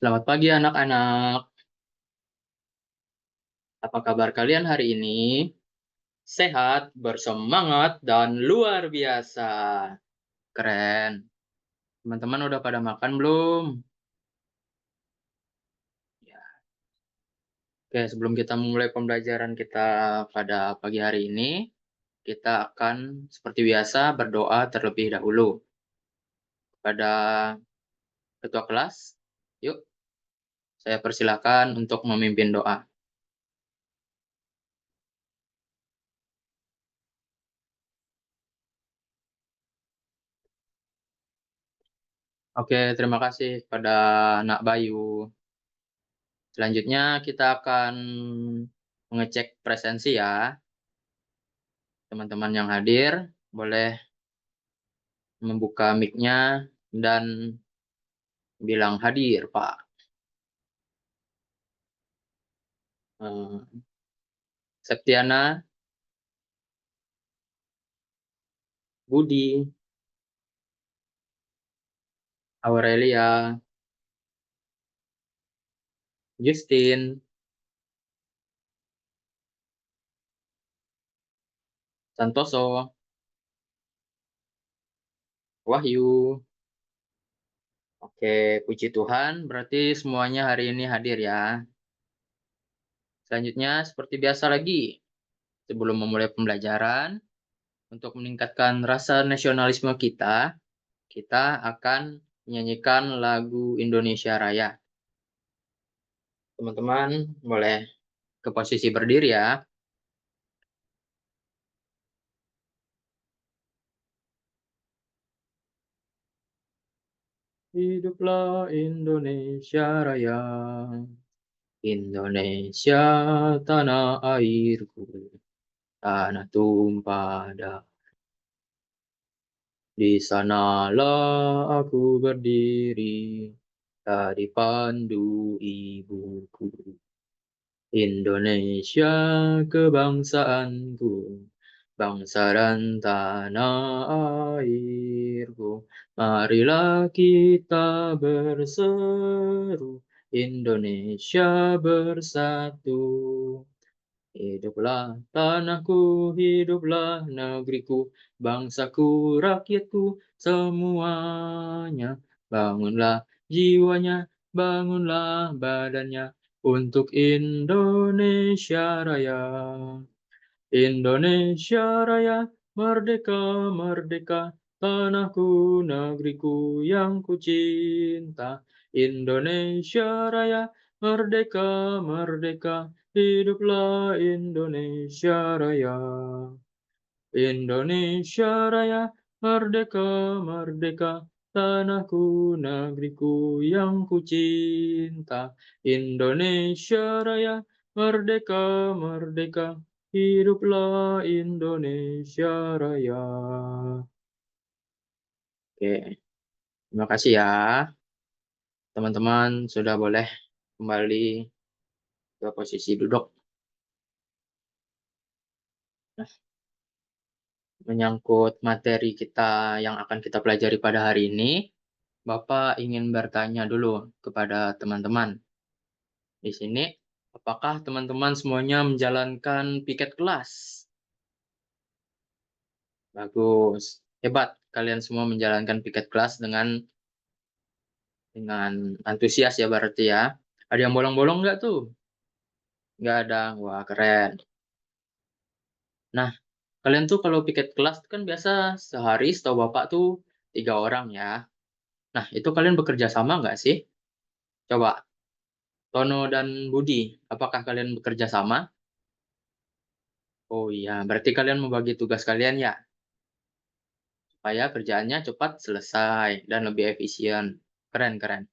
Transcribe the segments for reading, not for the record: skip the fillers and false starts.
Selamat pagi anak-anak. Apa kabar kalian hari ini? Sehat, bersemangat, dan luar biasa. Keren. Teman-teman udah pada makan belum? Ya. Oke, sebelum kita memulai pembelajaran kita pada pagi hari ini, kita akan seperti biasa berdoa terlebih dahulu. Pada ketua kelas, yuk saya persilakan untuk memimpin doa. Oke, terima kasih kepada Nak Bayu. Selanjutnya kita akan mengecek presensi ya. Teman-teman yang hadir boleh membuka mic-nya dan bilang hadir, Pak. Septiana, Budi, Aurelia, Justin, Santoso, Wahyu. Oke, puji Tuhan, berarti semuanya hari ini hadir ya. Selanjutnya, seperti biasa lagi, sebelum memulai pembelajaran, untuk meningkatkan rasa nasionalisme kita, kita akan menyanyikan lagu Indonesia Raya. Teman-teman boleh ke posisi berdiri ya. Hiduplah Indonesia Raya, Indonesia tanah airku, tanah tumpah darah. Di sanalah aku berdiri, tak dipandu ibuku. Indonesia kebangsaanku, bangsa dan tanah airku. Marilah kita berseru, Indonesia bersatu. Hiduplah tanahku, hiduplah negeriku, bangsaku, rakyatku, semuanya. Bangunlah jiwanya, bangunlah badannya, untuk Indonesia Raya. Indonesia Raya, merdeka, merdeka, tanahku, negeriku yang kucinta. Indonesia Raya, merdeka, merdeka, hiduplah Indonesia Raya. Indonesia Raya, merdeka, merdeka, tanahku, negeriku yang kucinta. Indonesia Raya, merdeka, merdeka, hiduplah Indonesia Raya. Oke, terima kasih ya. Teman-teman sudah boleh kembali ke posisi duduk. Nah, menyangkut materi kita yang akan kita pelajari pada hari ini, Bapak ingin bertanya dulu kepada teman-teman. Di sini, apakah teman-teman semuanya menjalankan piket kelas? Bagus. Hebat, kalian semua menjalankan piket kelas dengan antusias ya berarti ya. Ada yang bolong-bolong nggak tuh? Nggak ada. Wah, keren. Nah, kalian tuh kalau piket kelas kan biasa sehari setahu Bapak tuh 3 orang ya. Nah, itu kalian bekerja sama nggak sih? Coba, Tono dan Budi, apakah kalian bekerja sama? Oh iya, berarti kalian membagi tugas kalian ya, supaya kerjaannya cepat selesai dan lebih efisien. Keren, keren.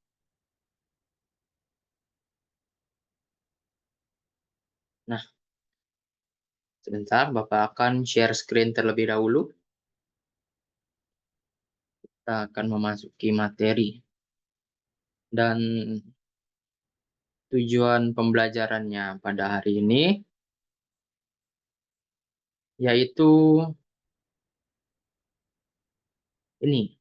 Nah, sebentar Bapak akan share screen terlebih dahulu. Kita akan memasuki materi. Dan tujuan pembelajarannya pada hari ini yaitu ini.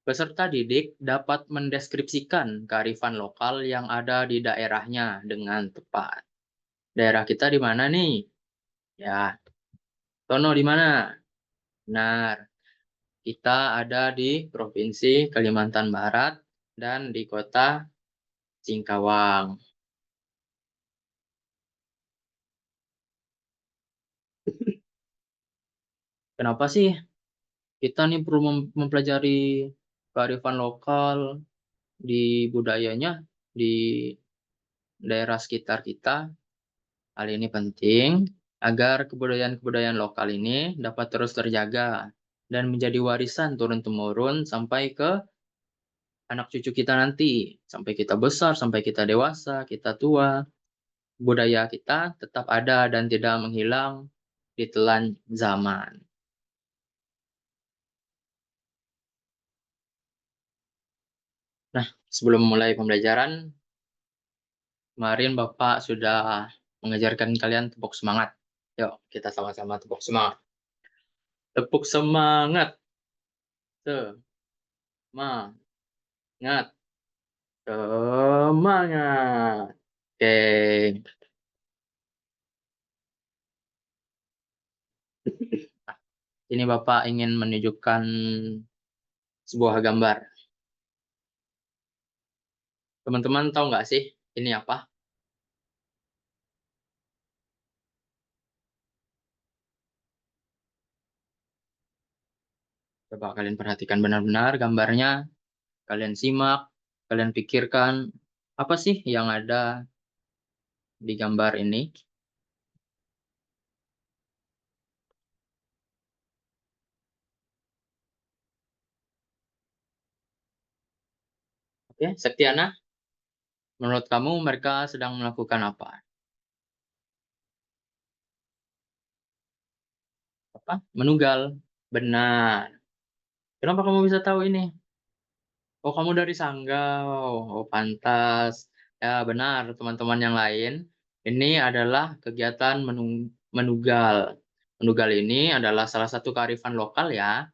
Peserta didik dapat mendeskripsikan kearifan lokal yang ada di daerahnya dengan tepat. Daerah kita di mana nih? Ya, Tono di mana? Benar, kita ada di Provinsi Kalimantan Barat dan di Kota Singkawang. Kenapa sih kita nih perlu mempelajari kearifan lokal di budayanya di daerah sekitar kita? Hal ini penting agar kebudayaan-kebudayaan lokal ini dapat terus terjaga dan menjadi warisan turun-temurun sampai ke anak cucu kita nanti, sampai kita besar, sampai kita dewasa, kita tua. Budaya kita tetap ada dan tidak menghilang ditelan zaman. Nah, sebelum mulai pembelajaran, kemarin Bapak sudah mengajarkan kalian tepuk semangat. Yuk, kita sama-sama tepuk semangat. Tepuk semangat. Semangat. Semangat. Oke. Ini Bapak ingin menunjukkan sebuah gambar. Teman-teman tahu nggak sih ini apa? Coba kalian perhatikan benar-benar gambarnya, kalian simak, kalian pikirkan apa sih yang ada di gambar ini? Oke, Septiana, menurut kamu mereka sedang melakukan apa? Apa? Menugal. Benar. Kenapa kamu bisa tahu ini? Oh, kamu dari Sanggau. Oh, pantas. Ya, benar, teman-teman yang lain. Ini adalah kegiatan menugal. Menugal ini adalah salah satu kearifan lokal ya,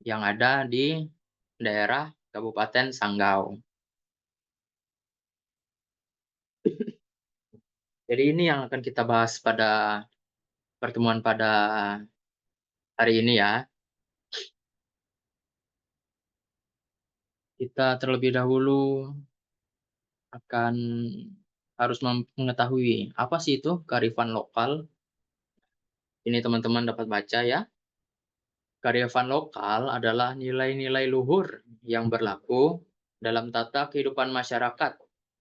yang ada di daerah Kabupaten Sanggau. Jadi ini yang akan kita bahas pada pertemuan pada hari ini ya. Kita terlebih dahulu akan harus mengetahui apa sih itu kearifan lokal. Ini teman-teman dapat baca ya. Kearifan lokal adalah nilai-nilai luhur yang berlaku dalam tata kehidupan masyarakat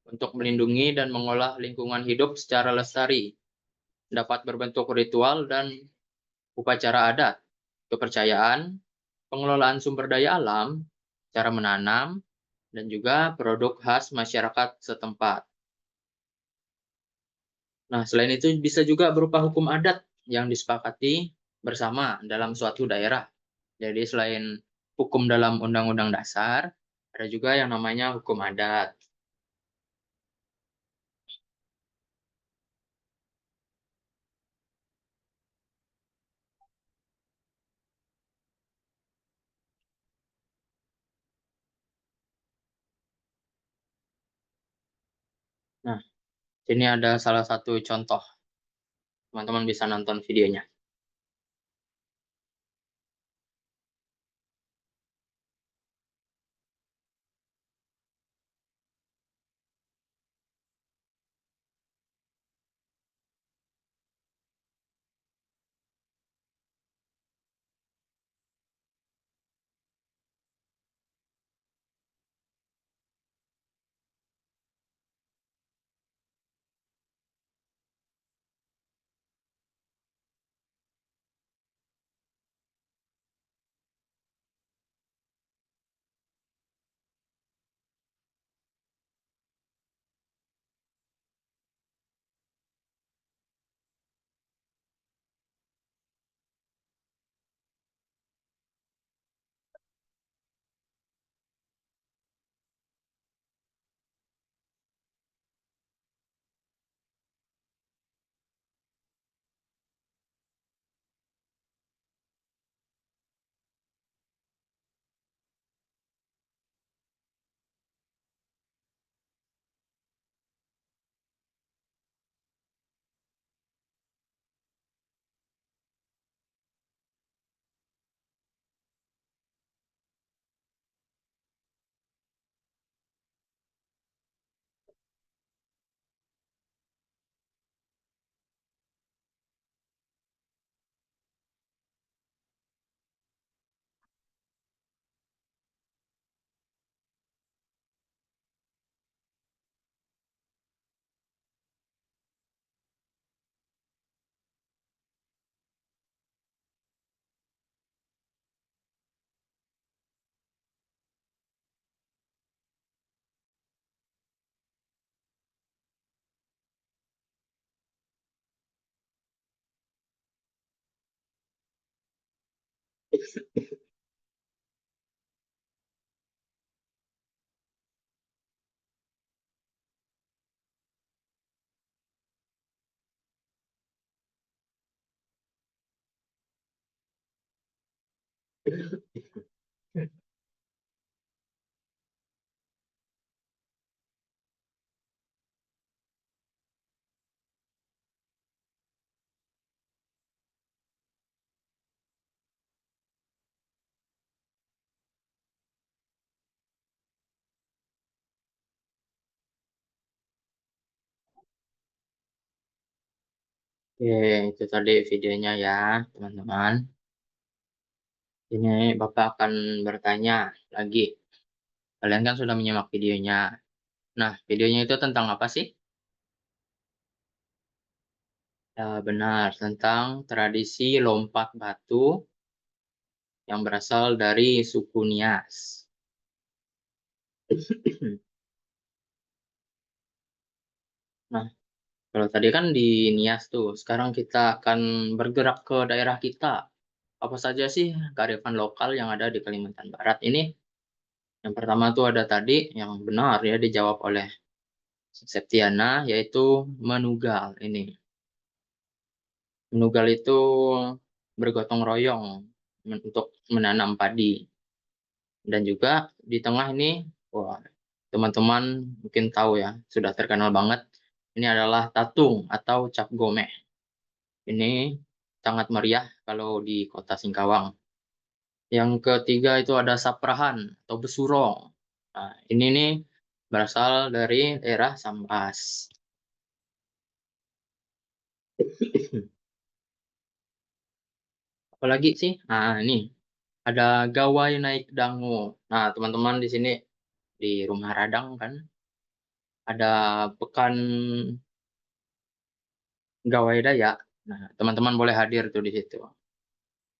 untuk melindungi dan mengolah lingkungan hidup secara lestari, dapat berbentuk ritual dan upacara adat, kepercayaan, pengelolaan sumber daya alam, cara menanam, dan juga produk khas masyarakat setempat. Nah, selain itu bisa juga berupa hukum adat yang disepakati bersama dalam suatu daerah. Jadi selain hukum dalam undang-undang dasar, ada juga yang namanya hukum adat. Nah, ini ada salah satu contoh. Teman-teman bisa nonton videonya. Oke, itu tadi videonya ya, teman-teman. Ini Bapak akan bertanya lagi. Kalian kan sudah menyimak videonya. Nah, videonya itu tentang apa sih? Ya, benar, tentang tradisi lompat batu yang berasal dari suku Nias. Nah, kalau tadi kan di Nias tuh, sekarang kita akan bergerak ke daerah kita. Apa saja sih kearifan lokal yang ada di Kalimantan Barat ini? Yang pertama tuh ada tadi yang benar ya dijawab oleh Septiana, yaitu menugal ini. Menugal itu bergotong royong untuk menanam padi. Dan juga di tengah ini, wah, teman-teman mungkin tahu ya, sudah terkenal banget. Ini adalah tatung atau cap gomeh. Ini sangat meriah kalau di kota Singkawang. Yang ketiga itu ada saprahan atau besurong. Nah, ini nih berasal dari daerah Sambas. Apalagi sih? Nah, ini ada gawai naik dango. Nah, teman-teman di sini di Rumah Radang kan ada pekan gawai Dayak. Nah, teman-teman boleh hadir tuh di situ.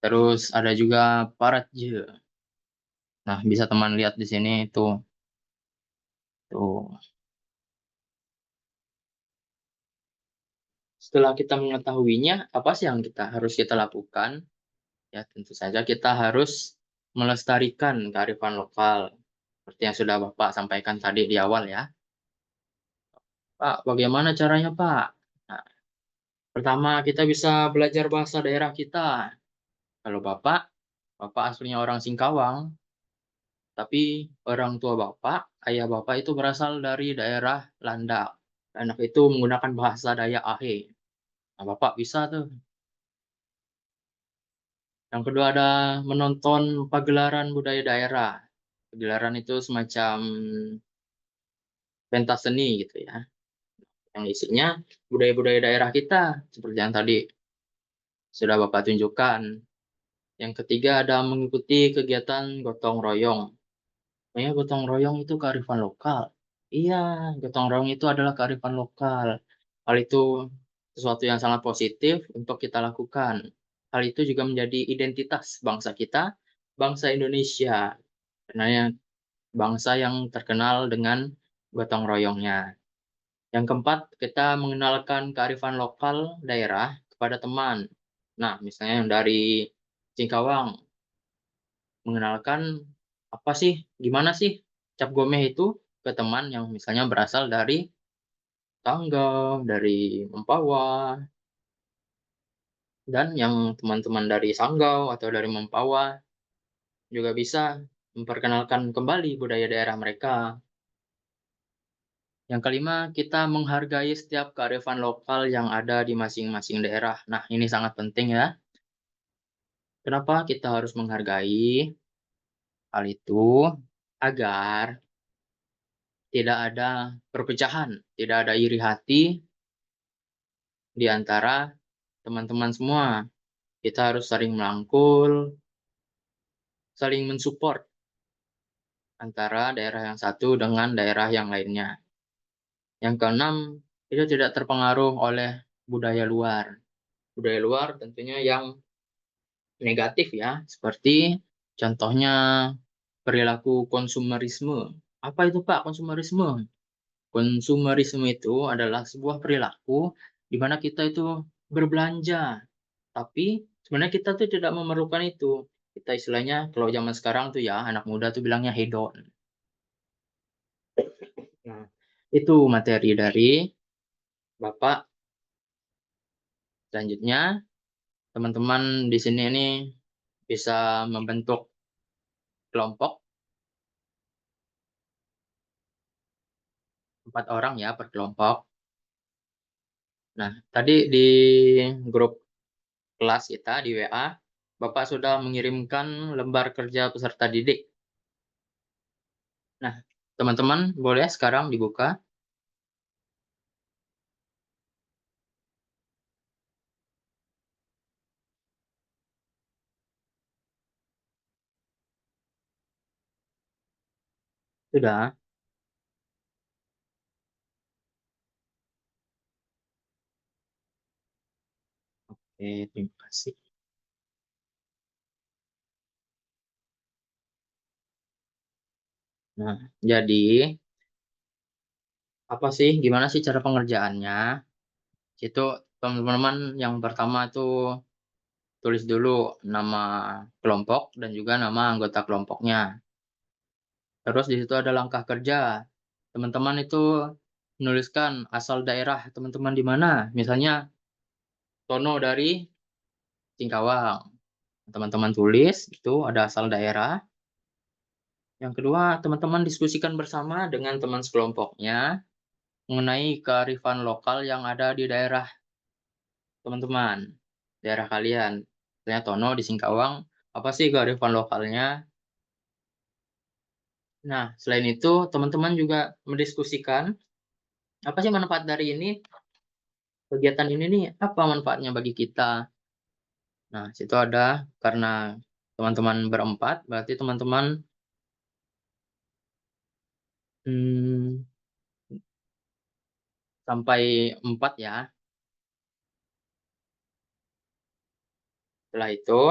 Terus ada juga Paratje. Nah, bisa teman lihat di sini tuh. Setelah kita mengetahuinya, apa sih yang harus kita lakukan? Ya, tentu saja kita harus melestarikan kearifan lokal. Seperti yang sudah Bapak sampaikan tadi di awal ya. Pak, bagaimana caranya, Pak? Nah, pertama kita bisa belajar bahasa daerah kita. Kalau Bapak aslinya orang Singkawang, tapi orang tua Bapak, ayah Bapak itu berasal dari daerah Landak. Anak itu menggunakan bahasa Dayak Ahe. Nah, Bapak bisa tuh. Yang kedua ada menonton pagelaran budaya daerah. Pagelaran itu semacam pentas seni gitu ya, yang isinya budaya-budaya daerah kita, seperti yang tadi sudah Bapak tunjukkan. Yang ketiga ada mengikuti kegiatan gotong royong. Ya, gotong royong itu kearifan lokal. Iya, gotong royong itu adalah kearifan lokal. Hal itu sesuatu yang sangat positif untuk kita lakukan. Hal itu juga menjadi identitas bangsa kita, bangsa Indonesia. Karena bangsa yang terkenal dengan gotong royongnya. Yang keempat, kita mengenalkan kearifan lokal daerah kepada teman. Nah, misalnya yang dari Singkawang, mengenalkan apa sih, gimana sih cap gomeh itu ke teman yang misalnya berasal dari Sanggau, dari Mempawah, dan yang teman-teman dari Sanggau atau dari Mempawah juga bisa memperkenalkan kembali budaya daerah mereka. Yang kelima, kita menghargai setiap kearifan lokal yang ada di masing-masing daerah. Nah, ini sangat penting ya. Kenapa kita harus menghargai hal itu? Agar tidak ada perpecahan, tidak ada iri hati di antara teman-teman semua. Kita harus saling merangkul, saling mensupport antara daerah yang satu dengan daerah yang lainnya. Yang keenam, itu tidak terpengaruh oleh budaya luar. Budaya luar tentunya yang negatif ya, seperti contohnya perilaku konsumerisme. Apa itu Pak konsumerisme? Konsumerisme itu adalah sebuah perilaku di mana kita itu berbelanja, tapi sebenarnya kita tuh tidak memerlukan itu. Kita istilahnya kalau zaman sekarang tuh ya, anak muda tuh bilangnya hedon. Nah, itu materi dari Bapak. Selanjutnya, teman-teman di sini nih bisa membentuk kelompok 4 orang ya per kelompok. Nah, tadi di grup kelas kita di WA, Bapak sudah mengirimkan lembar kerja peserta didik. Nah, teman-teman boleh sekarang dibuka. Sudah? Oke, terima kasih. Nah, jadi apa sih, gimana sih cara pengerjaannya? Itu teman-teman yang pertama tuh tulis dulu nama kelompok dan juga nama anggota kelompoknya. Terus di situ ada langkah kerja. Teman-teman itu menuliskan asal daerah teman-teman di mana. Misalnya Tono dari Singkawang. Teman-teman tulis itu ada asal daerah. Yang kedua, teman-teman diskusikan bersama dengan teman sekelompoknya mengenai kearifan lokal yang ada di daerah teman-teman, daerah kalian. Misalnya Tono di Singkawang, apa sih kearifan lokalnya? Nah, selain itu teman-teman juga mendiskusikan, apa sih manfaat dari ini, kegiatan ini nih, apa manfaatnya bagi kita? Nah, situ ada karena teman-teman berempat, berarti teman-teman, mmm, sampai 4 ya. Setelah itu,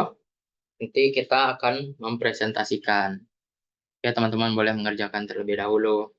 nanti kita akan mempresentasikan. Ya, teman-teman boleh mengerjakan terlebih dahulu.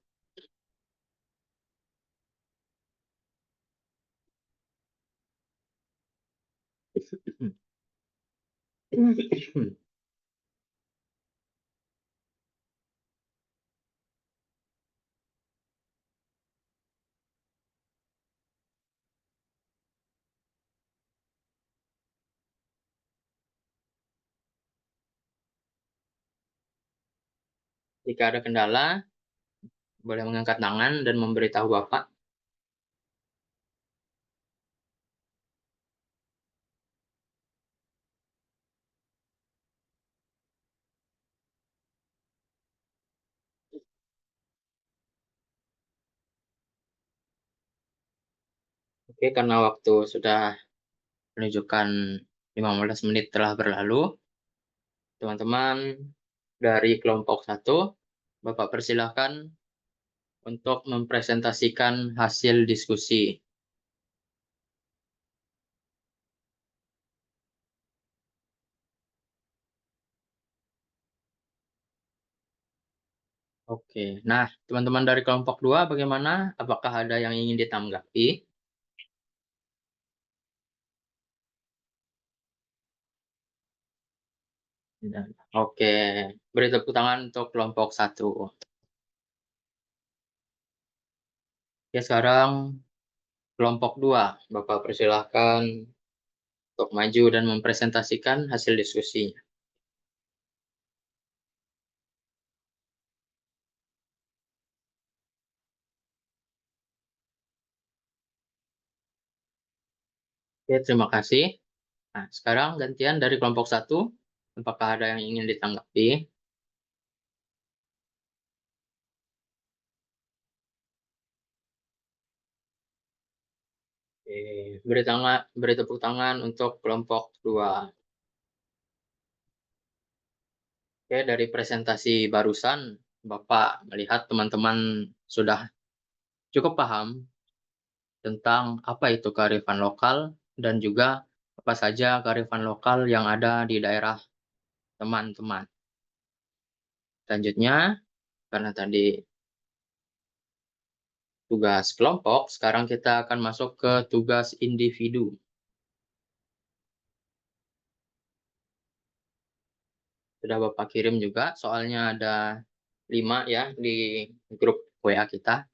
Jika ada kendala, boleh mengangkat tangan dan memberitahu Bapak. Oke, karena waktu sudah menunjukkan 15 menit telah berlalu, teman-teman dari kelompok satu, Bapak persilahkan untuk mempresentasikan hasil diskusi. Oke. Nah, teman-teman dari kelompok 2 bagaimana? Apakah ada yang ingin ditanggapi? Tidak. Oke. Beri tepuk tangan untuk kelompok satu. Oke, sekarang kelompok 2, Bapak persilahkan untuk maju dan mempresentasikan hasil diskusinya. Oke, terima kasih. Nah, sekarang gantian dari kelompok satu, apakah ada yang ingin ditanggapi? Oke, beri tepuk tangan untuk kelompok 2. Oke, dari presentasi barusan, Bapak melihat teman-teman sudah cukup paham tentang apa itu kearifan lokal dan juga apa saja kearifan lokal yang ada di daerah teman-teman. Selanjutnya, karena tadi tugas kelompok, sekarang kita akan masuk ke tugas individu. Sudah Bapak kirim juga, soalnya ada 5 ya di grup WA kita.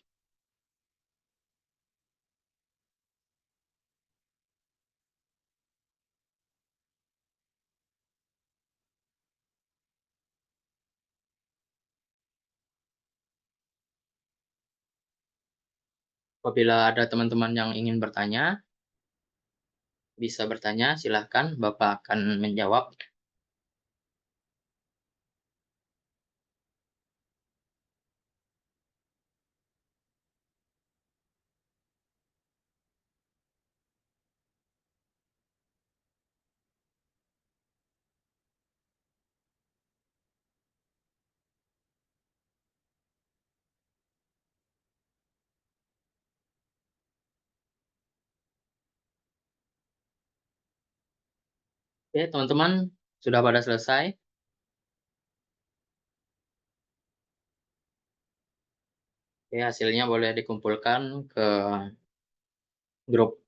Apabila ada teman-teman yang ingin bertanya, bisa bertanya, silahkan Bapak akan menjawab. Oke, teman-teman, sudah pada selesai? Oke, hasilnya boleh dikumpulkan ke grup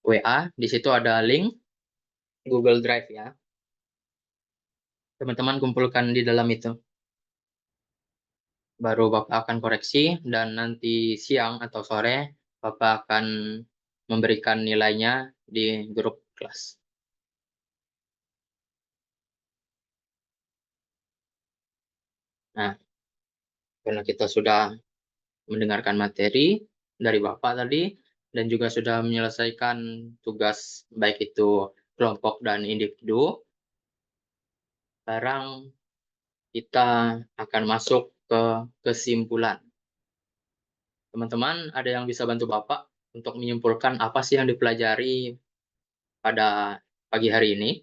WA. Di situ ada link Google Drive ya. Teman-teman kumpulkan di dalam itu. Baru Bapak akan koreksi dan nanti siang atau sore Bapak akan memberikan nilainya di grup kelas. Nah, karena kita sudah mendengarkan materi dari Bapak tadi dan juga sudah menyelesaikan tugas baik itu kelompok dan individu, sekarang kita akan masuk ke kesimpulan. Teman-teman, ada yang bisa bantu Bapak untuk menyimpulkan apa sih yang dipelajari pada pagi hari ini?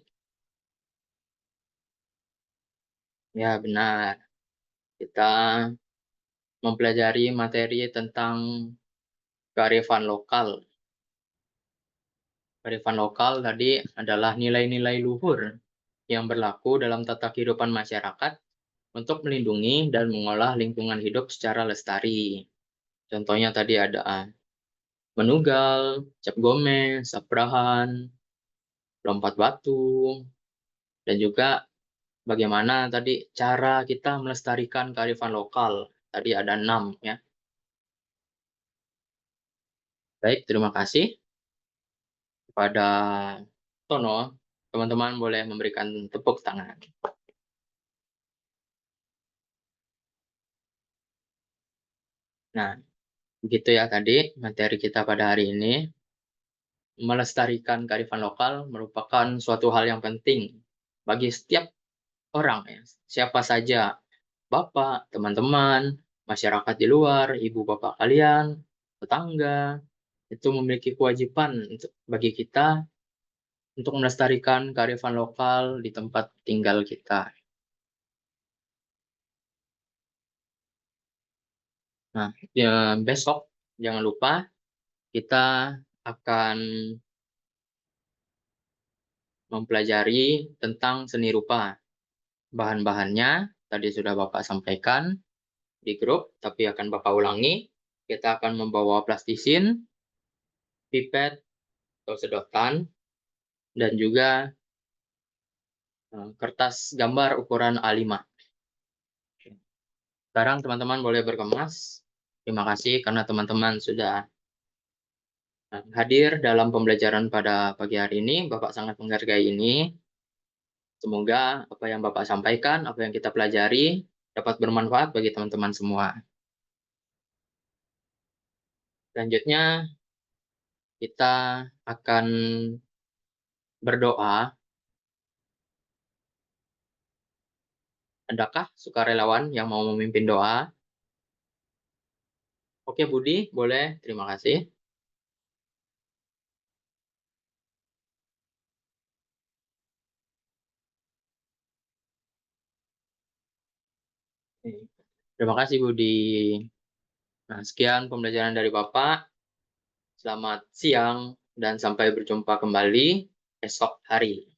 Ya, benar. Kita mempelajari materi tentang kearifan lokal. Kearifan lokal tadi adalah nilai-nilai luhur yang berlaku dalam tata kehidupan masyarakat untuk melindungi dan mengolah lingkungan hidup secara lestari. Contohnya tadi ada menugal, cap gomeh, saprahan, lompat batu, dan juga bagaimana tadi cara kita melestarikan kearifan lokal. Tadi ada 6 ya. Baik, terima kasih kepada Tono. Teman-teman boleh memberikan tepuk tangan. Nah, begitu ya tadi materi kita pada hari ini. Melestarikan kearifan lokal merupakan suatu hal yang penting bagi setiap orang ya, siapa saja, Bapak, teman-teman, masyarakat di luar, ibu bapak kalian, tetangga, itu memiliki kewajiban bagi kita untuk melestarikan kearifan lokal di tempat tinggal kita. Nah, ya, besok jangan lupa kita akan mempelajari tentang seni rupa. Bahan-bahannya tadi sudah Bapak sampaikan di grup, tapi akan Bapak ulangi. Kita akan membawa plastisin, pipet atau sedotan, dan juga kertas gambar ukuran A5. Sekarang teman-teman boleh berkemas. Terima kasih karena teman-teman sudah hadir dalam pembelajaran pada pagi hari ini. Bapak sangat menghargai ini. Semoga apa yang Bapak sampaikan, apa yang kita pelajari, dapat bermanfaat bagi teman-teman semua. Selanjutnya, kita akan berdoa. Adakah sukarelawan yang mau memimpin doa? Oke, Budi, boleh. Terima kasih. Terima kasih, Budi. Nah, sekian pembelajaran dari Bapak. Selamat siang dan sampai berjumpa kembali esok hari.